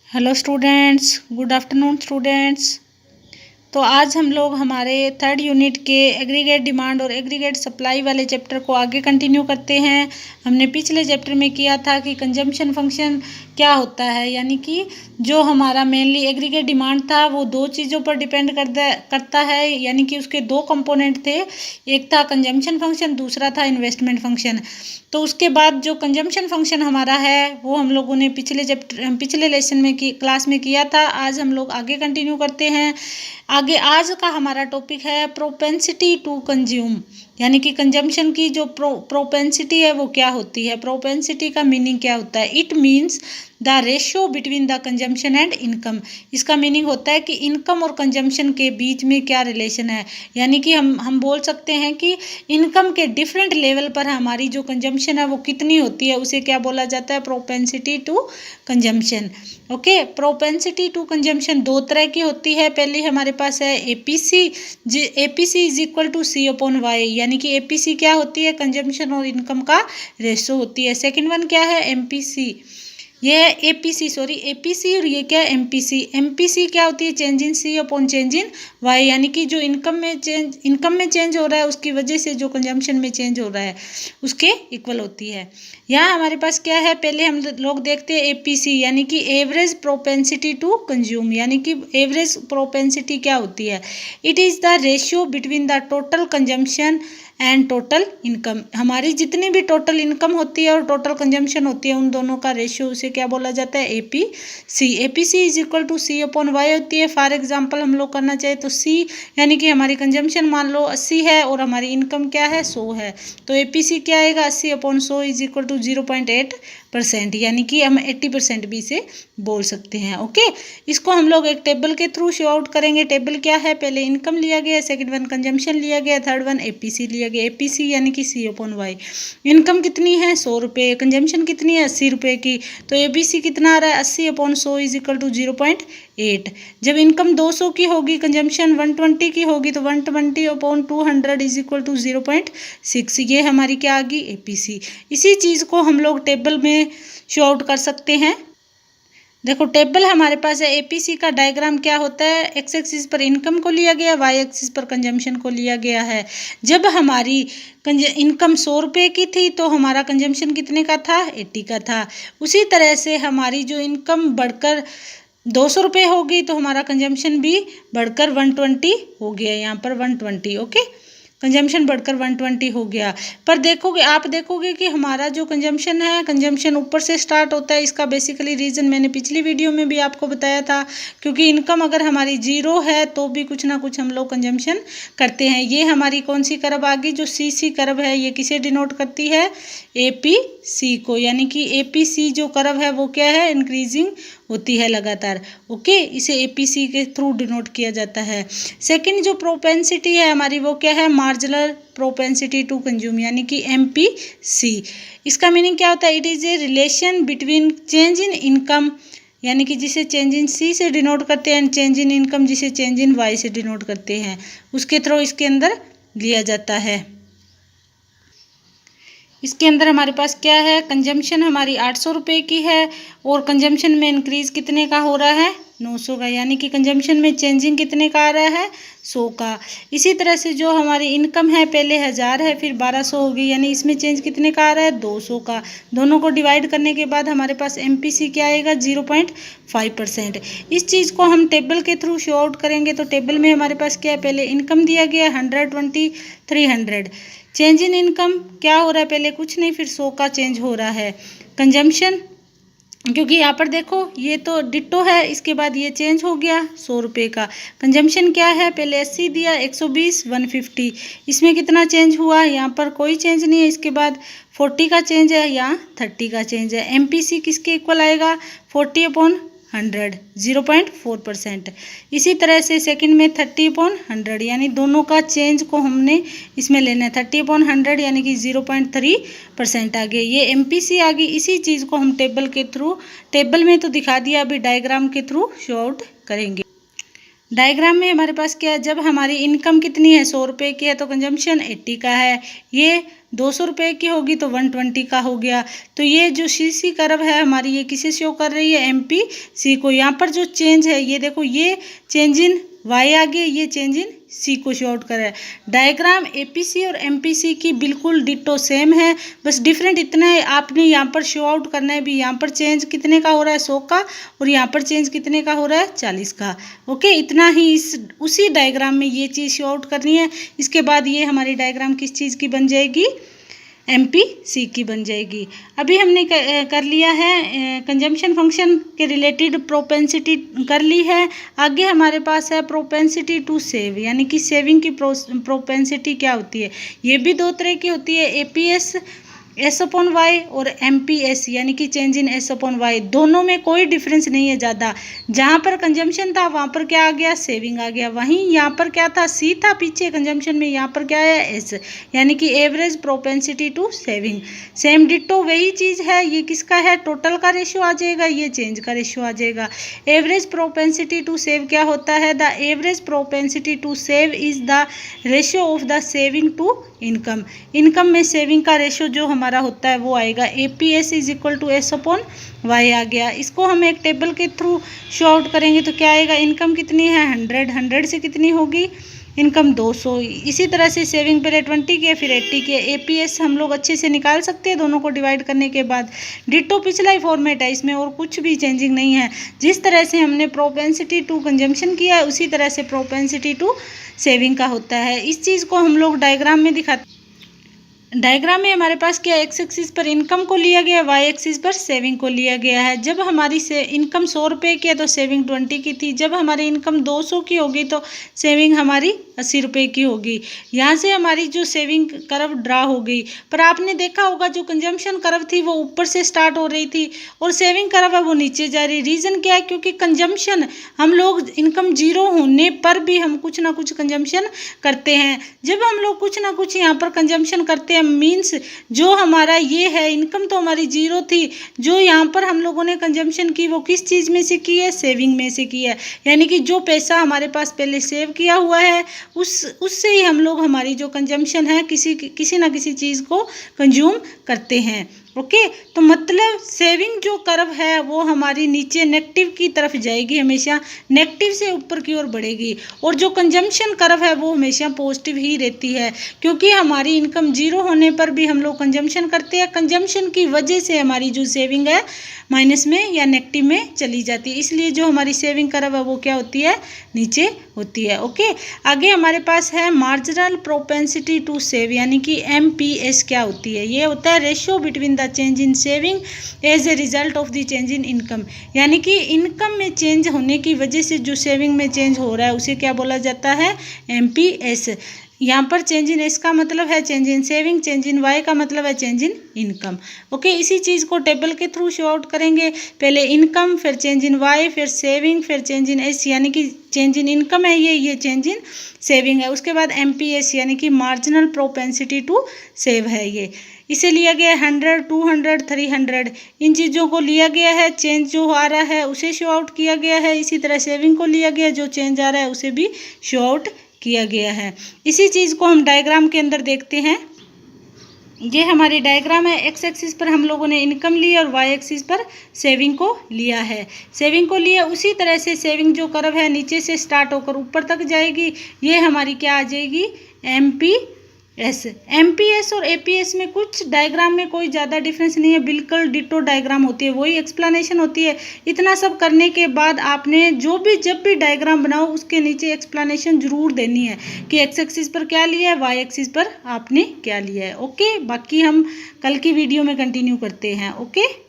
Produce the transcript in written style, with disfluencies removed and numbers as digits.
Hello students, good afternoon students. तो आज हम लोग हमारे थर्ड यूनिट के एग्रीगेट डिमांड और एग्रीगेट सप्लाई वाले चैप्टर को आगे कंटिन्यू करते हैं। हमने पिछले चैप्टर में किया था कि कंजम्पशन फंक्शन क्या होता है, यानी कि जो हमारा मेनली एग्रीगेट डिमांड था वो दो चीज़ों पर डिपेंड करता है, यानी कि उसके दो कंपोनेंट थे, एक था कंजम्पशन फंक्शन, दूसरा था इन्वेस्टमेंट फंक्शन। तो उसके बाद जो कंजम्पशन फंक्शन हमारा है वो हम लोगों ने पिछले लेसन में क्लास में किया था। आज हम लोग आगे कंटिन्यू करते हैं। आगे आज का हमारा टॉपिक है प्रोपेंसिटी टू कंज्यूम, यानी कि कंजम्पशन की जो प्रोपेंसिटी है वो क्या होती है। प्रोपेंसिटी का मीनिंग क्या होता है? It means the ratio between the consumption and income. इसका मीनिंग होता है कि इनकम और कंजम्पशन के बीच में क्या रिलेशन है, यानी कि हम बोल सकते हैं कि इनकम के डिफरेंट लेवल पर हमारी जो कंजम्पशन है वो कितनी होती है, उसे क्या बोला जाता है? Propensity to consumption. Okay, propensity to consumption दो तरह की होती है। पहली हमारे पास है APC. APC is equal to C upon Y, यानी कि एपीसी क्या होती है? कंजम्पशन और इनकम का रेशो होती है। सेकंड वन क्या है? एमपीसी। ये है एपीसी और ये क्या है? एमपीसी। एमपीसी क्या होती है? Change in C upon change in Y, यानी कि जो इनकम में चेंज हो रहा है उसकी वजह से जो कंजम्पशन में चेंज हो रहा है उसके इक्वल होती है। यहाँ हमारे पास क्या है? पहले हम लोग देखते हैं एपीसी, यानी कि एवरेज प्रोपेंसिटी टू कंज्यूम, यानी कि एवरेज प्रोपेंसिटी क्या होती है? It is the ratio between the total consumption and total income. हमारी जितनी भी टोटल इनकम होती है और टोटल कंजम्पशन होती है उन दोनों का रेशियो उसे क्या बोला जाता है? APC. APC is equal to C upon Y होती है। फॉर एग्जांपल हम लोग करना चाहे तो सी, यानी कि हमारी कंजम्पशन मान लो 80 है और हमारी इनकम क्या है? 100 है, तो एपीसी क्या आएगा? 80 अपॉन 100 इज इक्वल टू 0.8%, यानी कि हम 80% भी इसे बोल सकते हैं। ओके, इसको हम लोग एक टेबल के थ्रू शो आउट करेंगे। टेबल क्या है? पहले इनकम लिया गया, सेकंड वन कंजम्पशन लिया गया, थर्ड वन एपीसी लिया गया। एपीसी यानी कि सी अपॉन वाई। इनकम कितनी है? 100 रुपये। कंजम्पशन कितनी है? 80 रुपये की। तो एपीसी कितना आ रहा है? 80 अपॉन 100 इज इक्वल टू 0.8। जब इनकम 200 की होगी, कंजम्पशन 120 की होगी, तो 120 अपॉन 200 इज इक्वल टू 0.6। ये हमारी क्या आ गई? एपीसी। इसी चीज़ को हम लोग टेबल में शो आउट कर सकते हैं। देखो टेबल हमारे पास है। एपीसी का डायग्राम क्या होता है? एक्स एक्सिस पर इनकम को लिया गया, वाई एक्सिस पर कंजम्पशन को लिया गया है। जब हमारी इनकम 100 रुपये की थी तो हमारा कंजम्पशन कितने का था? 80 का था। उसी तरह से हमारी जो इनकम बढ़कर 200 रुपये हो गई तो हमारा कंजम्पशन भी बढ़कर 120 हो गया। यहाँ पर 120। ओके, कंजम्पशन बढ़कर 120 हो गया। पर आप देखोगे कि हमारा जो कंजम्पशन है, कंजम्पशन ऊपर से स्टार्ट होता है। इसका बेसिकली रीज़न मैंने पिछली वीडियो में भी आपको बताया था, क्योंकि इनकम अगर हमारी जीरो है तो भी कुछ ना कुछ हम लोग कंजम्पशन करते हैं। ये हमारी कौन सी कर्व आ गई? जो सी कर्व है, ये किसे डिनोट करती है? एपीसी को, यानी कि एपीसी जो कर्व है वो क्या है? इंक्रीजिंग होती है लगातार। ओके, इसे एपीसी के थ्रू डिनोट किया जाता है। सेकंड जो प्रोपेंसिटी है हमारी वो क्या है? मार्जिनल प्रोपेंसिटी टू कंज्यूम, यानी कि एमपीसी। इसका मीनिंग क्या होता है? It is a relation between change in income, यानी कि जिसे चेंज इन सी से डिनोट करते हैं, एंड चेंज इन इनकम जिसे चेंज इन वाई से डिनोट करते हैं, उसके थ्रू इसके अंदर लिया जाता है। इसके अंदर हमारे पास क्या है? कंजम्पशन हमारी 800 रुपये की है और कंजम्पशन में इंक्रीज कितने का हो रहा है? 900 का, यानी कि कंजम्पशन में चेंजिंग कितने का आ रहा है? 100 का। इसी तरह से जो हमारी इनकम है, पहले 1000 है फिर 1200 होगी, यानी इसमें चेंज कितने का आ रहा है? 200 का। दोनों को डिवाइड करने के बाद हमारे पास एमपीसी क्या आएगा? 0.5%। इस चीज़ को हम टेबल के थ्रू शो आउट करेंगे। तो टेबल में हमारे पास क्या है? पहले इनकम दिया गया 120, 300। चेंज इन इनकम क्या हो रहा है? पहले कुछ नहीं, फिर 100 का चेंज हो रहा है। कंजम्पशन, क्योंकि यहाँ पर देखो ये तो डिट्टो है, इसके बाद ये चेंज हो गया 100 रुपये का। कंजम्पशन क्या है? पहले 80 दिया, 120, 150। इसमें कितना चेंज हुआ? यहाँ पर कोई चेंज नहीं है। इसके बाद 40 का चेंज है, यहाँ 30 का चेंज है। एमपीसी किसके इक्वल आएगा? 40 अपॉन 100, 0.4%। इसी तरह से सेकंड में 30 अपॉन 100, यानी दोनों का चेंज को हमने इसमें लेना है। 30 अपॉन 100 यानी कि 0.3% आ गए। ये एमपीसी आ गई। इसी चीज़ को हम टेबल के थ्रू, टेबल में तो दिखा दिया, अभी डायग्राम के थ्रू शो आउट करेंगे। डायग्राम में हमारे पास क्या है? जब हमारी इनकम कितनी है? 100 रुपये की है तो कंजम्पशन 80 का है। ये 200 रुपये की होगी तो 120 का हो गया। तो ये जो CC कर्व है हमारी, ये किसे शो कर रही है, MPC को। यहाँ पर जो चेंज है ये देखो, ये चेंज इन Y आ गया, ये चेंज इन C को शो आउट कर रहा है। डायग्राम APC और MPC की बिल्कुल डिट्टो सेम है, बस डिफरेंट इतना है आपने यहाँ पर शो आउट करना है भी, यहाँ पर चेंज कितने का हो रहा है 100 का, और यहाँ पर चेंज कितने का हो रहा है 40 का। ओके, इतना ही इस उसी डायग्राम में ये चीज़ शो आउट करनी है। इसके बाद ये हमारी डायग्राम किस चीज़ की बन जाएगी, MPC की बन जाएगी। अभी हमने कर लिया है कंजम्पशन फंक्शन के रिलेटेड प्रोपेंसिटी कर ली है। आगे हमारे पास है प्रोपेंसिटी टू सेव, यानी कि सेविंग की प्रोपेंसिटी क्या होती है। ये भी दो तरह की होती है, APS S/Y और MPS यानी कि चेंज इन S/Y। दोनों में कोई डिफरेंस नहीं है ज़्यादा। जहाँ पर कंजम्पशन था वहाँ पर क्या आ गया, सेविंग आ गया। वहीं यहाँ पर क्या था, C था पीछे कंजम्पशन में, यहाँ पर क्या है S, यानी कि average propensity to saving. Same ditto वही चीज़ है, ये किसका है, टोटल का रेशियो आ जाएगा, ये चेंज का रेशियो आ जाएगा। एवरेज प्रोपेंसिटी टू सेव क्या होता है, the average propensity to save is the ratio of the saving to income. Income में सेविंग का रेशियो जो हमारा होता है वो आएगा APS is equal to S/Y आ गया। इसको हम एक टेबल के थ्रू शो आउट करेंगे तो क्या आएगा, इनकम कितनी है 100 से कितनी होगी इनकम 200। इसी तरह से सेविंग पहले 20 के फिर 80 के। APS हम लोग अच्छे से निकाल सकते हैं दोनों को डिवाइड करने के बाद। डिट्टो पिछला ही फॉर्मेट है, इसमें और कुछ भी चेंजिंग नहीं है। जिस तरह से हमने प्रोपेंसिटी टू कंजम्पशन किया है उसी तरह से प्रोपेंसिटी टू सेविंग का होता है। इस चीज़ को हम लोग डायग्राम में दिखाते। डायग्राम में हमारे पास क्या, एक्स एक्सिस पर इनकम को लिया गया, वाई एक्सिस पर सेविंग को लिया गया है। जब हमारी से इनकम 100 रुपये की है तो सेविंग 20 की थी। जब हमारी इनकम 200 की होगी तो सेविंग हमारी 80 रुपये की होगी। यहाँ से हमारी जो सेविंग कर्व ड्रा हो गई। पर आपने देखा होगा जो कंजम्पशन कर्व थी वो ऊपर से स्टार्ट हो रही थी और सेविंग कर्व है वो नीचे जा रही। रीज़न क्या है, क्योंकि कंजम्पशन हम लोग इनकम 0 होने पर भी हम कुछ ना कुछ कंजम्पशन करते हैं। जब हम लोग कुछ ना कुछ यहाँ पर कंजम्पशन करते हैं मीन्स जो हमारा ये है, इनकम तो हमारी 0 थी, जो यहाँ पर हम लोगों ने कंजम्पशन की वो किस चीज़ में से की है, सेविंग में से की है। यानी कि जो पैसा हमारे पास पहले सेव किया हुआ है उससे ही हम लोग हमारी जो कंजम्पशन है किसी ना किसी चीज़ को कंज्यूम करते हैं। ओके, तो मतलब सेविंग जो कर्व है वो हमारी नीचे नेगेटिव की तरफ जाएगी, हमेशा नेगेटिव से ऊपर की ओर बढ़ेगी। और जो कंजम्पशन कर्व है वो हमेशा पॉजिटिव ही रहती है, क्योंकि हमारी इनकम 0 होने पर भी हम लोग कंजम्पशन करते हैं। कंजम्पशन की वजह से हमारी जो सेविंग है माइनस में या नेगेटिव में चली जाती है। इसलिए जो हमारी सेविंग कर्व है वो क्या होती है, नीचे होती है। ओके, आगे हमारे पास है मार्जिनल प्रोपेंसिटी टू सेव, यानी कि MPS क्या होती है। ये होता है ratio between the change in saving as a result of the change in income. यानी कि इनकम में चेंज होने की वजह से जो सेविंग में चेंज हो रहा है उसे क्या बोला जाता है, MPS। यहाँ पर चेंज इन एस का मतलब है change in saving, change in Y का मतलब है चेंज इन इनकम। ओके, इसी चीज़ को टेबल के थ्रू शो आउट करेंगे। पहले इनकम, फिर चेंज इन वाई, फिर सेविंग, फिर चेंज इन एस, यानी कि चेंज इन इनकम है ये चेंज इन सेविंग है। उसके बाद MPS यानी कि मार्जिनल प्रोपेंसिटी टू सेव है ये। इसे लिया गया 100, 200, 300, इन चीज़ों को लिया गया है। चेंज जो आ रहा है उसे शो आउट किया गया है। इसी तरह सेविंग को लिया गया, जो चेंज आ रहा है उसे भी शो आउट किया गया है। इसी चीज़ को हम डायग्राम के अंदर देखते हैं। ये हमारी डायग्राम है। एक्स एक्सिस पर हम लोगों ने इनकम ली और वाई एक्सिस पर सेविंग को लिया है। सेविंग को लिया, उसी तरह से सेविंग जो कर्व है नीचे से स्टार्ट होकर ऊपर तक जाएगी। ये हमारी क्या आ जाएगी, MPS और APS में कुछ डायग्राम में कोई ज़्यादा डिफरेंस नहीं है, बिल्कुल डिटो डायग्राम होती है, वही एक्सप्लेनेशन होती है। इतना सब करने के बाद आपने जब भी डायग्राम बनाओ उसके नीचे एक्सप्लेनेशन जरूर देनी है कि एक्स एक्सिस पर क्या लिया है, वाई एक्सिस पर आपने क्या लिया है। ओके, बाकी हम कल की वीडियो में कंटिन्यू करते हैं। ओके।